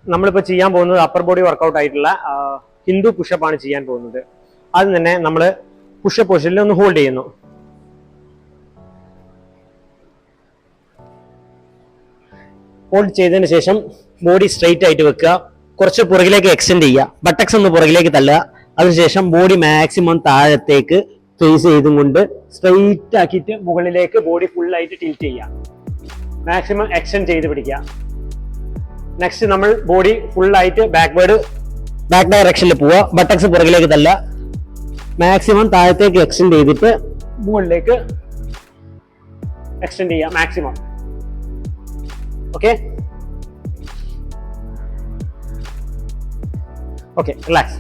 നമ്മളിപ്പോൾ ചെയ്യാൻ പോകുന്നത് അപ്പർ ബോഡി വർക്കൗട്ട് ആയിട്ടുള്ള ഹിന്ദു പുഷപ്പാണ് ചെയ്യാൻ പോകുന്നത്. ആദ്യം തന്നെ നമ്മൾ പുഷപ്പ് പൊസിഷനിൽ ഒന്ന് ഹോൾഡ് ചെയ്യുന്നു. ഹോൾഡ് ചെയ്തതിന് ശേഷം ബോഡി സ്ട്രെയിറ്റ് ആയിട്ട് വെക്കുക. കുറച്ച് പുറകിലേക്ക് എക്സ്റ്റെൻഡ് ചെയ്യുക. ബട്ടക്സ് ഒന്ന് പുറകിലേക്ക് തള്ളുക. അതിനുശേഷം ബോഡി മാക്സിമം താഴത്തേക്ക് ഫേസ് ചെയ്തും കൊണ്ട് സ്ട്രെയിറ്റ് ആക്കിയിട്ട് മുകളിലേക്ക് ബോഡി ഫുള്ളായിട്ട് ടിൽറ്റ് ചെയ്യുക. മാക്സിമം എക്സ്റ്റെൻഡ് ചെയ്ത് പിടിക്കുക. നെക്സ്റ്റ് നമ്മൾ ബോഡി ഫുള്ളായിട്ട് ബാക്ക് ഡയറക്ഷനിൽ പോവുക. ബട്ടക്സ് പുറകിലേക്ക് തള്ളുക. മാക്സിമം താഴത്തേക്ക് എക്സ്റ്റെൻഡ് ചെയ്തിട്ട് മുകളിലേക്ക് എക്സ്റ്റെൻഡ് ചെയ്യുക മാക്സിമം. Okay, relax.